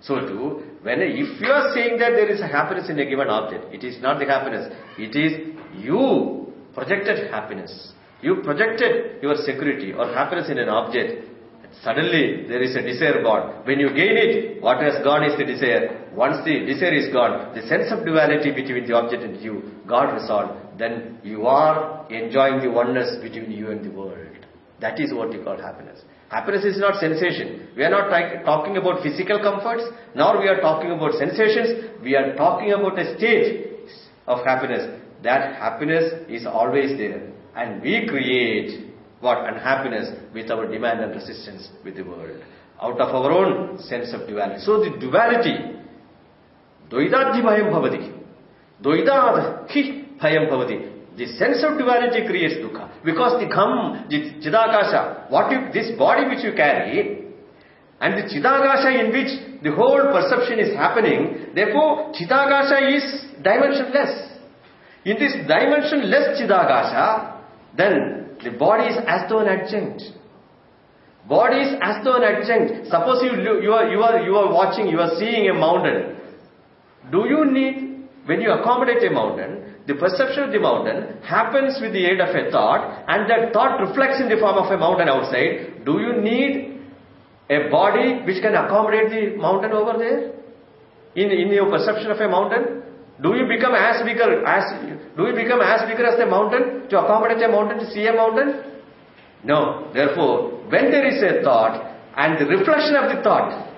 So too, if you are saying that there is a happiness in a given object, it is not the happiness. It is you projected happiness. You projected your security or happiness in an object. Suddenly there is a desire born. When you gain it, what has gone is the desire. Once the desire is gone, the sense of duality between the object and you got resolved. Then you are enjoying the oneness between you and the world. That is what we call happiness. Happiness is not sensation. We are not talking about physical comforts, nor we are talking about sensations. We are talking about a state of happiness. That happiness is always there. And we create unhappiness with our demand and resistance with the world. Out of our own sense of duality. So the duality, Dvaidadhi bhayam bhavati. Dvaidadhi bhayam bhavati. The sense of duality creates dukkha. Because the Chidakasha, what if this body which you carry, and the Chidakasha in which the whole perception is happening, therefore Chidakasha is dimensionless. In this dimensionless Chidakasha, then the body is as though an adjunct. Body is as though an adjunct. Suppose you are watching, you are seeing a mountain. Do you need, when you accommodate a mountain, the perception of the mountain happens with the aid of a thought, and that thought reflects in the form of a mountain outside. Do you need a body which can accommodate the mountain over there? In your perception of a mountain? Do you become as bigger as the mountain to accommodate a mountain, to see a mountain? No. Therefore, when there is a thought and the reflection of the thought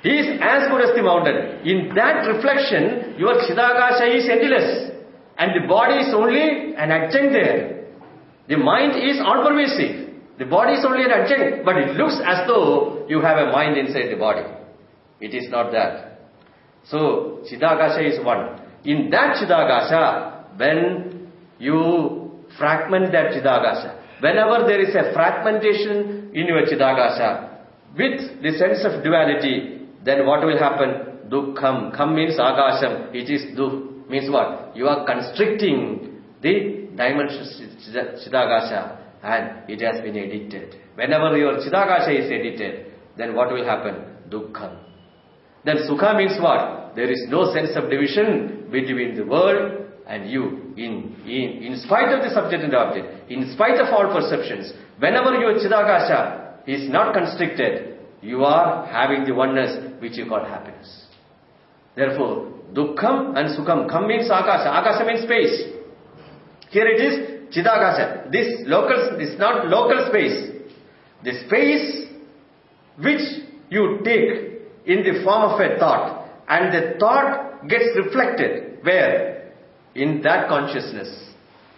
is as good as the mountain, in that reflection, your Chidakasha is endless. And the body is only an adjunct there. The mind is all-pervasive. The body is only an adjunct, but it looks as though you have a mind inside the body. It is not that. So, Chidakasha is one. In that Chidakasha, when you fragment that Chidakasha, whenever there is a fragmentation in your Chidakasha, with the sense of duality, then what will happen? Dukkham. Kham means Akasham. It is Dukh. Means what? You are constricting the dimension Chidakasha, and it has been edited. Whenever your Chidakasha is edited, then what will happen? Dukkham. Then Sukha means what? There is no sense of division between the world and you. In spite of the subject and the object, in spite of all perceptions, whenever your Chidakasha is not constricted, you are having the oneness which you call happiness. Therefore, Dukkham and Sukham. Kham means Akasha. Akasha means space. Here it is Chidakasha. This is not local space. The space which you take in the form of a thought, and the thought gets reflected where? In that consciousness.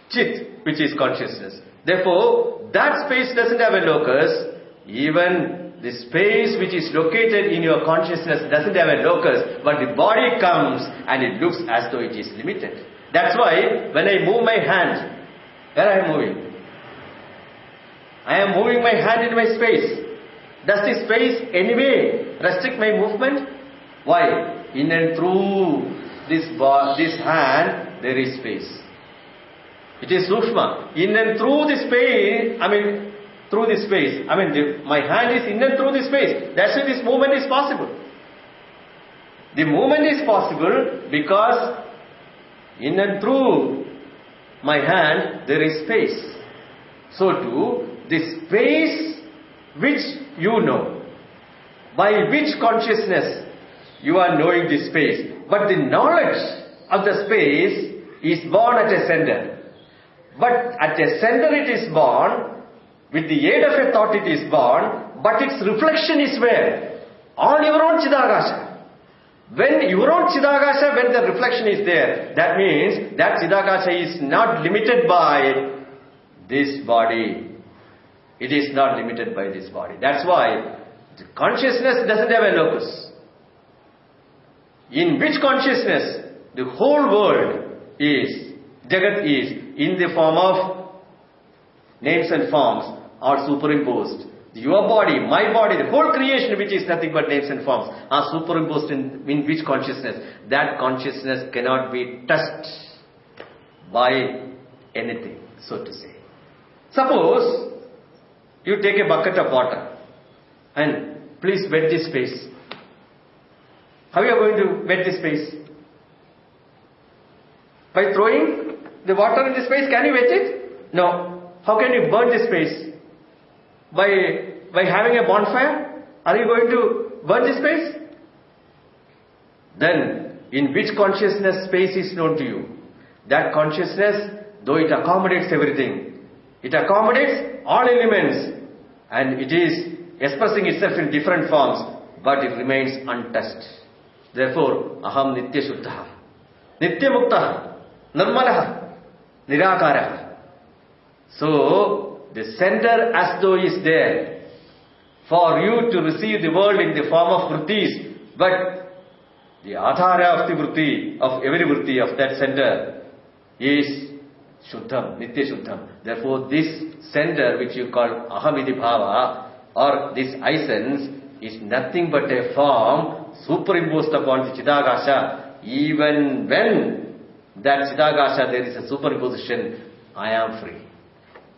Chit, which is consciousness. Therefore, that space doesn't have a locus. Even the space which is located in your consciousness doesn't have a locus, but the body comes and it looks as though it is limited. That's why when I move my hand, where I am moving? I am moving my hand in my space. Does the space anyway restrict my movement? Why? In and through this hand, there is space. It is Sukshma. In and through the space, my hand is in and through the space. That's why this movement is possible. The movement is possible because in and through my hand there is space. So too, the space which you know, by which consciousness you are knowing the space. But the knowledge of the space is born at a center. But at a center it is born. With the aid of a thought it is born, but its reflection is where? On your own Chidakasha. When your own Chidakasha, when the reflection is there, that means that Chidakasha is not limited by this body. It is not limited by this body. That's why the consciousness doesn't have a locus. In which consciousness the whole world is, Jagat is, in the form of names and forms are superimposed. Your body, my body, the whole creation which is nothing but names and forms are superimposed in which consciousness? That consciousness cannot be touched by anything, so to say. Suppose you take a bucket of water and please wet this space. How you are going to wet the space? By throwing the water in the space, can you wet it? No. How can you burn the space? By having a bonfire? Are you going to burn the space? Then, in which consciousness space is known to you? That consciousness, though it accommodates everything, it accommodates all elements, and it is expressing itself in different forms, but it remains untouched. Therefore, aham nitya shuddha, nitya mukta, nirmala, nirakara. So, the center as though is there for you to receive the world in the form of vrittis, but the adhara of the vritti, of every vritti of that center is shuddham, nitya shuddham. Therefore, this center which you call ahamiti bhava, or this essence, is nothing but a form superimposed upon the Chidagasha. Even when that Chidagasha there is a superimposition, I am free,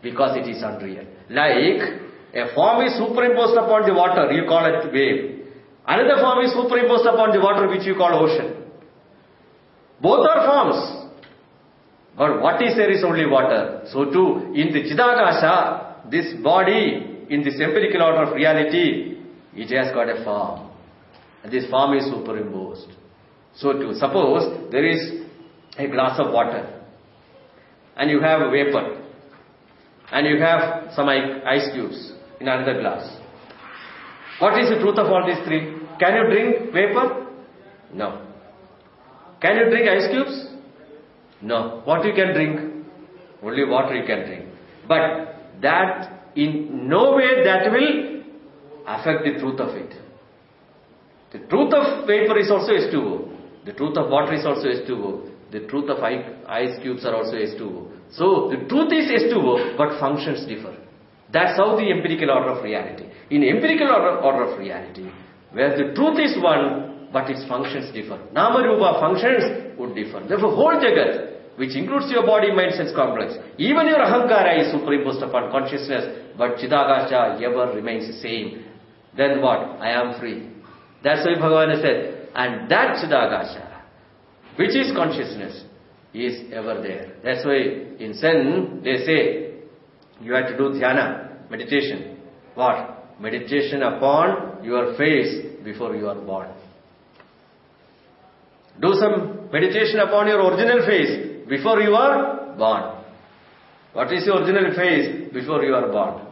because it is unreal. Like a form is superimposed upon the water, you call it wave. Another form is superimposed upon the water, which you call ocean. Both are forms, but what is there is only water. So too, in the Chidagasha, this body, in this empirical order of reality, it has got a form. And this form is superimposed. So too, suppose there is a glass of water, and you have a vapor, and you have some ice cubes in another glass. What is the truth of all these three? Can you drink vapor? No. Can you drink ice cubes? No. What you can drink? Only water you can drink. But that in no way that will affect the truth of it. The truth of vapor is also H2O. The truth of water is also H2O. The truth of ice cubes are also H2O. So the truth is H2O, but functions differ. That's how the empirical order of reality. In empirical order of reality, where the truth is one, but its functions differ. Nama-rupa functions would differ. Therefore, whole Jagat, which includes your body, mind, sense complex, even your ahankara is superimposed upon consciousness, but Chidagasha ever remains the same. Then what? I am free. That's why Bhagavan has said, and that Chidagasha, which is consciousness, is ever there. That's why in Zen, they say, you have to do dhyana, meditation. What? Meditation upon your face before you are born. Do some meditation upon your original face before you are born. What is your original face before you are born?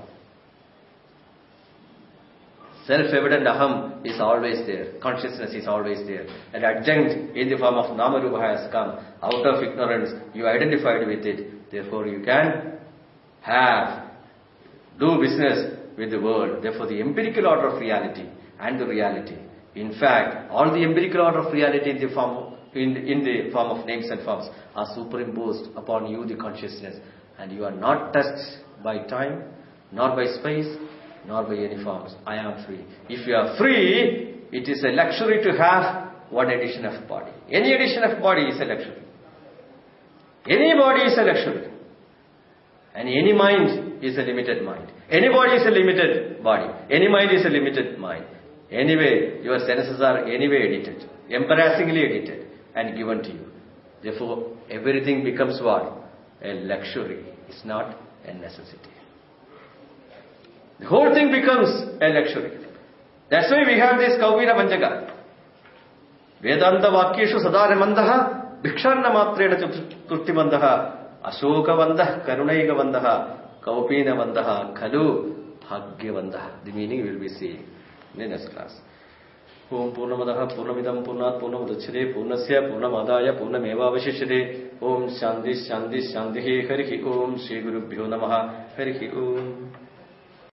Self-evident aham is always there. Consciousness is always there. An adjunct in the form of Nama-rupa has come. Out of ignorance, you identified with it. Therefore, you can do business with the world. Therefore, the empirical order of reality and the reality. In fact, all the empirical order of reality in the form of names and forms are superimposed upon you, the consciousness. And you are not touched by time, nor by space, nor by any forms. I am free. If you are free, it is a luxury to have one addition of body. Any addition of body is a luxury. Any body is a luxury. And any mind is a limited mind. Any body is a limited body. Any mind is a limited mind. Anyway, your senses are anyway edited, embarrassingly edited and given to you. Therefore, everything becomes what? A luxury. It's not a necessity. The whole thing becomes a luxury. That's why we have this Kauvira Panchaka. Vedanta Vakyeshu Sadaramandaha Bhikshanna Matrena Turtimandaha Ashoka Vandah Karunaiga Vandaha Kaupina Vandaha Khalu Bhagya Vandaha. The meaning will be seen in the next class. Om Purnamadaha Purnamidam Purnat Purnamudachade Purnasya Purnamadaya Purnameva Om Shanti Shanti Shanti Harihi Om Shri Gurubhyo Namaha Harihi Om.